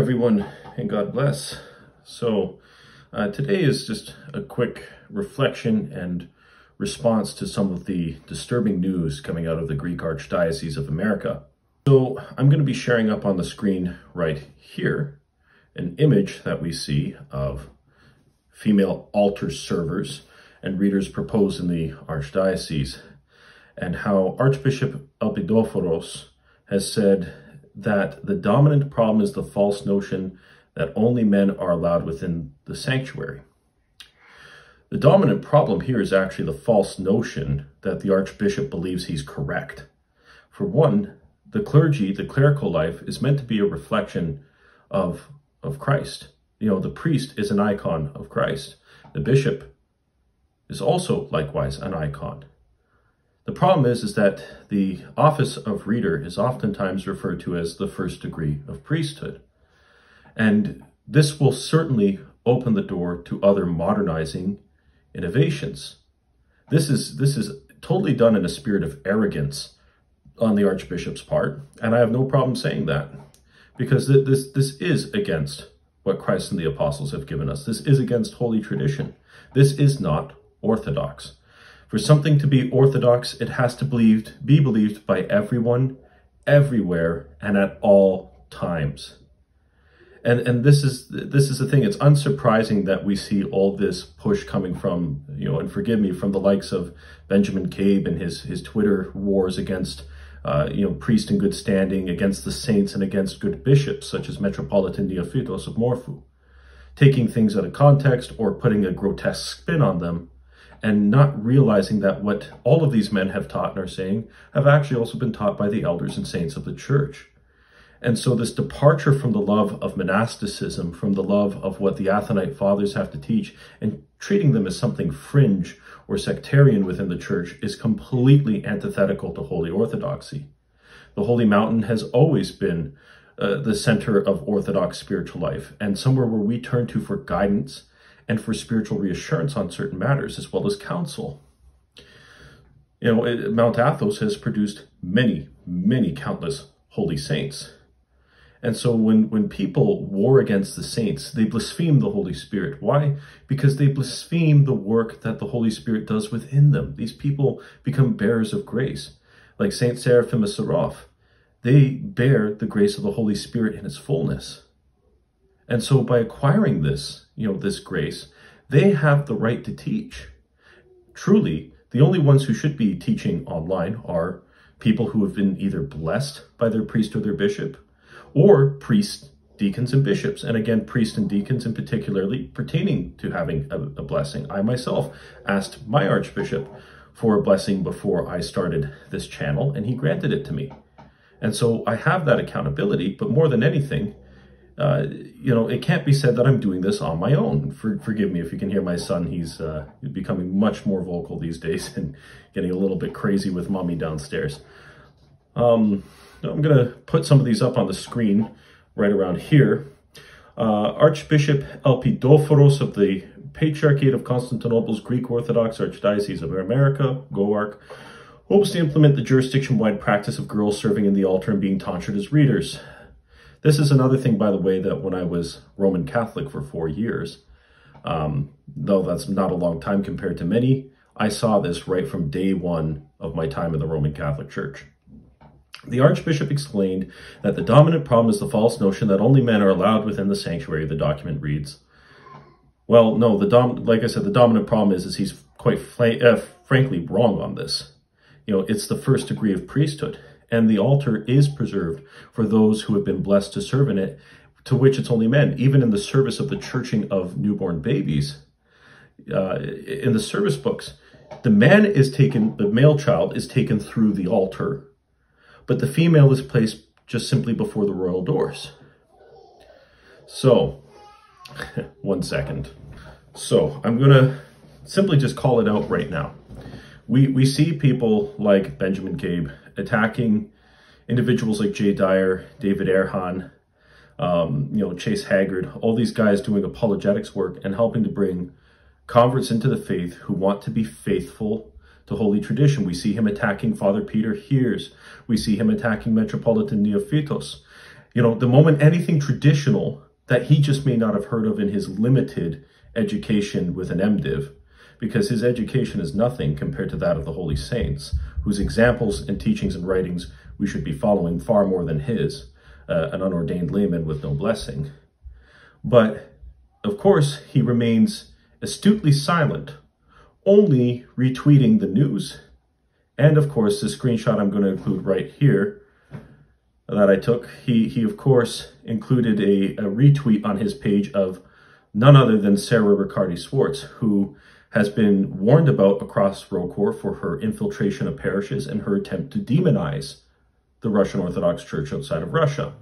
everyone, and God bless. So today is just a quick reflection and response to some of the disturbing news coming out of the Greek Archdiocese of America. So I'm going to be sharing up on the screen right here an image that we see of female altar servers and readers proposed in the Archdiocese, and how Archbishop Elpidophoros has said that the dominant problem is the false notion that only men are allowed within the sanctuary. The dominant problem here is actually the false notion that the Archbishop believes he's correct. For one, the clergy, the clerical life, is meant to be a reflection of Christ. You know, the priest is an icon of Christ. The bishop is also likewise an icon. The problem is that the office of reader is oftentimes referred to as the first degree of priesthood. And this will certainly open the door to other modernizing innovations. This is totally done in a spirit of arrogance on the Archbishop's part, and I have no problem saying that, because this is against what Christ and the apostles have given us. This is against holy tradition. This is not orthodox. For something to be orthodox, it has to be believed by everyone, everywhere, and at all times. And this is the thing. It's unsurprising that we see all this push coming from, and forgive me, from the likes of Benjamin Cabe and his Twitter wars against, priest in good standing, against the saints, and against good bishops, such as Metropolitan Neophytos of Morphu, taking things out of context or putting a grotesque spin on them, and not realizing that what all of these men have taught and are saying have actually also been taught by the elders and saints of the church. And so this departure from the love of monasticism, from the love of what the Athonite fathers have to teach, and treating them as something fringe or sectarian within the church, is completely antithetical to holy orthodoxy. The Holy Mountain has always been the center of Orthodox spiritual life, and somewhere where we turn to for guidance and for spiritual reassurance on certain matters, as well as counsel. Mount Athos has produced many, many countless holy saints. And so when people war against the saints, they blaspheme the Holy Spirit. Why? Because they blaspheme the work that the Holy Spirit does within them. These people become bearers of grace. Like Saint Seraphim of Sarov, they bear the grace of the Holy Spirit in its fullness. And so by acquiring this, this grace, they have the right to teach. Truly, the only ones who should be teaching online are people who have been either blessed by their priest or their bishop, or priests, deacons, and bishops. And again, priests and deacons in particularly pertaining to having a blessing. I myself asked my Archbishop for a blessing before I started this channel, and he granted it to me. And so I have that accountability, but more than anything, it can't be said that I'm doing this on my own. Forgive me if you can hear my son. He's becoming much more vocal these days and getting a little bit crazy with mommy downstairs. I'm going to put some of these up on the screen right around here. Archbishop Elpidophoros of the Patriarchate of Constantinople's Greek Orthodox Archdiocese of America, GOARC, hopes to implement the jurisdiction-wide practice of girls serving in the altar and being tonsured as readers. This is another thing, by the way, that when I was Roman Catholic for 4 years, though that's not a long time compared to many, I saw this right from day one of my time in the Roman Catholic Church. The Archbishop explained that the dominant problem is the false notion that only men are allowed within the sanctuary, the document reads. Well, no, like I said, the dominant problem is he's quite frankly wrong on this. It's the first degree of priesthood, and the altar is preserved for those who have been blessed to serve in it, to which it's only men. Even in the service of the churching of newborn babies, in the service books, the male child is taken through the altar, but the female is placed just simply before the royal doors. So, one second. So, I'm going to simply just call it out right now. We see people like Benjamin Cabe attacking individuals like Jay Dyer, David Erhan, Chase Haggard, all these guys doing apologetics work and helping to bring converts into the faith who want to be faithful to holy tradition. We see him attacking Father Peter Heers. We see him attacking Metropolitan Neophytos. The moment anything traditional that he just may not have heard of in his limited education with an MDiv, because his education is nothing compared to that of the holy saints, whose examples and teachings and writings we should be following far more than his, an unordained layman with no blessing. But, of course, he remains astutely silent, only retweeting the news. And, of course, the screenshot I'm going to include right here that I took, he of course, included a retweet on his page of none other than Sarah Riccardi-Swartz, who has been warned about across ROCOR for her infiltration of parishes and her attempt to demonize the Russian Orthodox Church outside of Russia.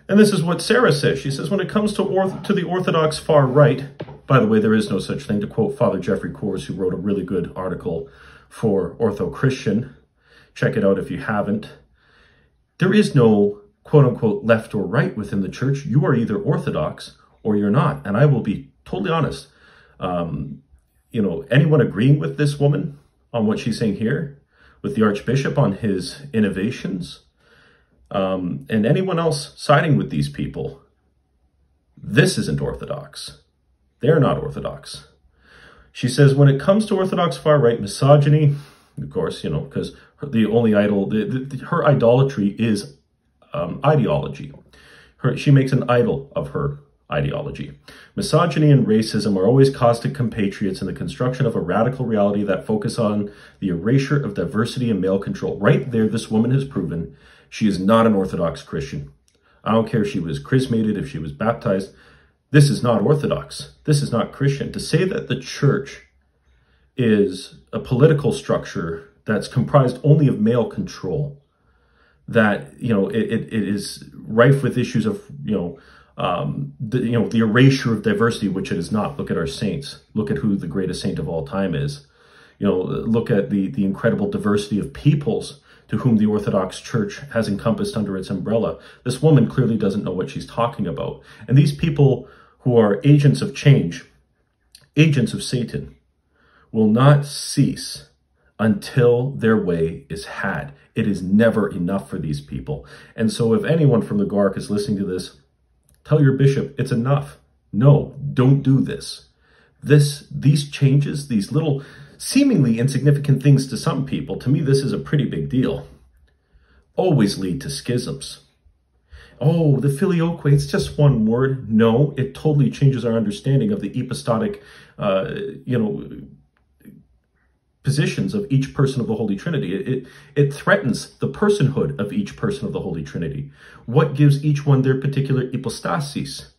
And this is what Sarah says. She says, when it comes to the Orthodox far right, by the way, there is no such thing, to quote Father Jeffrey Coors, who wrote a really good article for Ortho Christian. Check it out if you haven't. There is no quote-unquote left or right within the church. You are either Orthodox or you're not. And I will be totally honest. Anyone agreeing with this woman on what she's saying here, with the Archbishop on his innovations, and anyone else siding with these people, this isn't Orthodox. They're not Orthodox. She says, when it comes to Orthodox far-right misogyny, of course, because the only her idolatry is ideology. She makes an idol of her ideology. Misogyny and racism are always caustic compatriots in the construction of a radical reality that focus on the erasure of diversity and male control. Right there, this woman has proven she is not an Orthodox Christian. I don't care if she was chrismated, if she was baptized. This is not Orthodox. This is not Christian. To say that the church is a political structure that's comprised only of male control, that, it is rife with issues of, the erasure of diversity, which it is not. Look at our saints. Look at who the greatest saint of all time is. Look at the incredible diversity of peoples to whom the Orthodox Church has encompassed under its umbrella. This woman clearly doesn't know what she's talking about. And these people who are agents of change, agents of Satan, will not cease until their way is had. It is never enough for these people. And so if anyone from the GARC is listening to this, tell your bishop it's enough. No, don't do this. These changes, these little seemingly insignificant things to some people, to me this is a pretty big deal, always lead to schisms. Oh, the filioque, it's just one word. No, it totally changes our understanding of the hypostatic, positions of each person of the Holy Trinity. It threatens the personhood of each person of the Holy Trinity. What gives each one their particular hypostasis?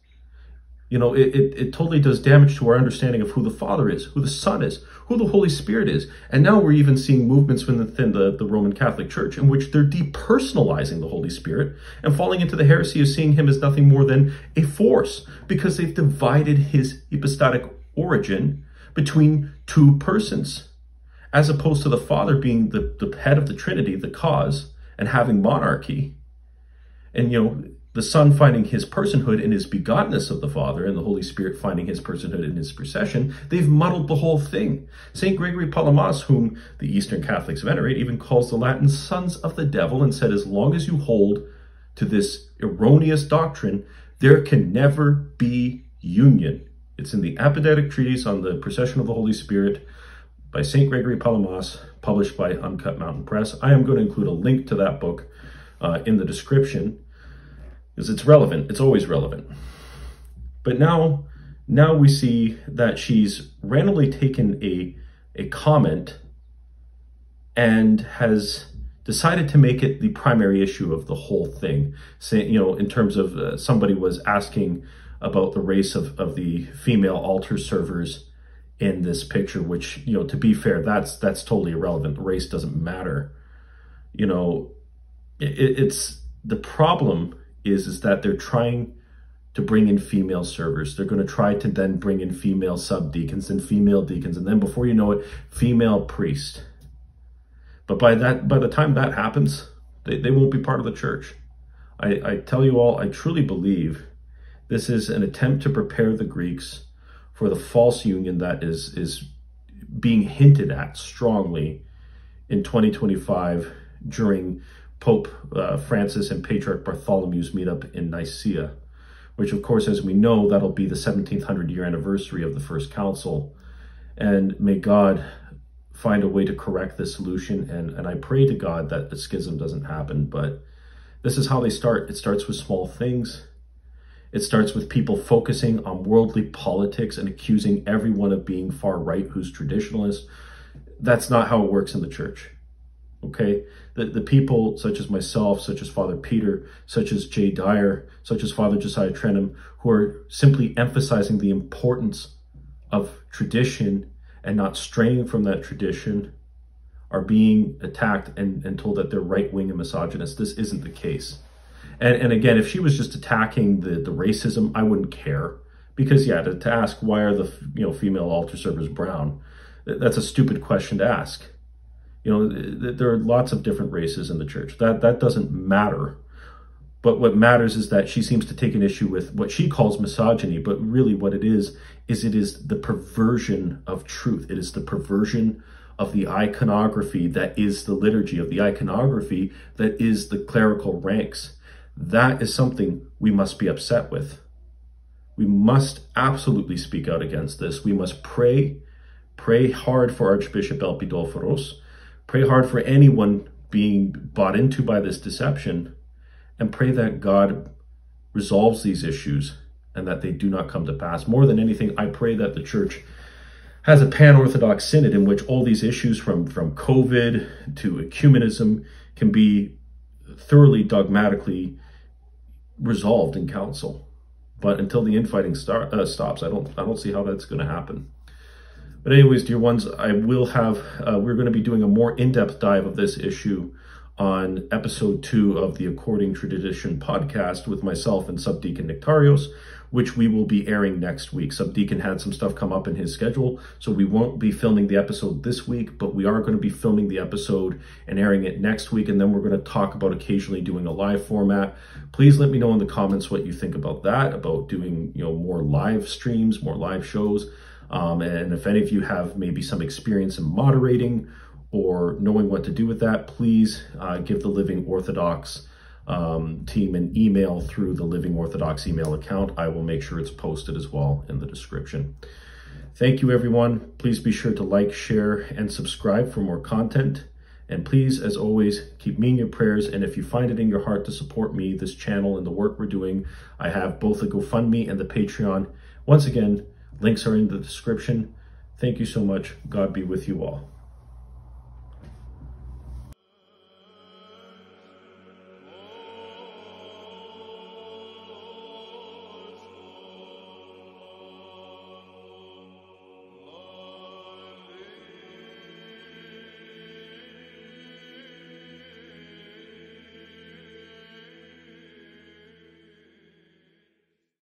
It totally does damage to our understanding of who the Father is, who the Son is, who the Holy Spirit is. And now we're even seeing movements within the Roman Catholic Church in which they're depersonalizing the Holy Spirit and falling into the heresy of seeing him as nothing more than a force, because they've divided his hypostatic origin between two persons, as opposed to the Father being the head of the Trinity, the cause, and having monarchy. And, the Son finding his personhood in his begottenness of the Father, and the Holy Spirit finding his personhood in his procession. They've muddled the whole thing. St. Gregory Palamas, whom the Eastern Catholics venerate, even calls the Latins sons of the devil, and said, as long as you hold to this erroneous doctrine, there can never be union. It's in the Apodictic Treatise on the Procession of the Holy Spirit by St. Gregory Palamas, published by Uncut Mountain Press. I am going to include a link to that book in the description, because it's relevant. It's always relevant. But now we see that she's randomly taken a comment and has decided to make it the primary issue of the whole thing. Saying, in terms of somebody was asking about the race of the female altar servers in this picture, which, to be fair, that's totally irrelevant. The race doesn't matter. It's the problem is that they're trying to bring in female servers. They're going to try to then bring in female subdeacons and female deacons, and then before you know it, female priest. But by the time that happens, they won't be part of the church. I tell you all, I truly believe this is an attempt to prepare the Greeks for the false union that is being hinted at strongly in 2025 during Pope Francis and Patriarch Bartholomew's meetup in Nicaea, which of course, as we know, that'll be the 1700-year anniversary of the First Council. And may God find a way to correct this solution. And I pray to God that the schism doesn't happen, but this is how they start. It starts with small things. It starts with people focusing on worldly politics and accusing everyone of being far right who's traditionalist. That's not how it works in the church, okay? The people such as myself, such as Father Peter, such as Jay Dyer, such as Father Josiah Trenham, who are simply emphasizing the importance of tradition and not straying from that tradition, are being attacked and told that they're right-wing and misogynist. This isn't the case. And again, if she was just attacking the racism, I wouldn't care. Because yeah, to ask why are the female altar servers brown, that's a stupid question to ask. There are lots of different races in the church. That doesn't matter. But what matters is that she seems to take an issue with what she calls misogyny, but really what it is the perversion of truth. It is the perversion of the iconography that is the liturgy, of the iconography that is the clerical ranks. That is something we must be upset with. We must absolutely speak out against this. We must pray hard for Archbishop Elpidophoros, pray hard for anyone being bought into by this deception, and pray that God resolves these issues and that they do not come to pass. More than anything, I pray that the church has a pan-Orthodox synod in which all these issues from COVID to ecumenism can be thoroughly dogmatically resolved in council. But until the infighting stops, I don't see how that's going to happen. But anyways, dear ones, I will have we're going to be doing a more in-depth dive of this issue on episode 2 of the According Tradition podcast with myself and Subdeacon Nectarios, which we will be airing next week. Subdeacon had some stuff come up in his schedule, so we won't be filming the episode this week, but we are going to be filming the episode and airing it next week, and then we're going to talk about occasionally doing a live format. Please let me know in the comments what you think about that, about doing more live streams, more live shows, and if any of you have maybe some experience in moderating or knowing what to do with that, please give the Living Orthodox team an email through the Living Orthodox email account. I will make sure it's posted as well in the description. Thank you, everyone. Please be sure to like, share, and subscribe for more content. And please, as always, keep me in your prayers. And if you find it in your heart to support me, this channel, and the work we're doing, I have both the GoFundMe and the Patreon. Once again, links are in the description. Thank you so much. God be with you all.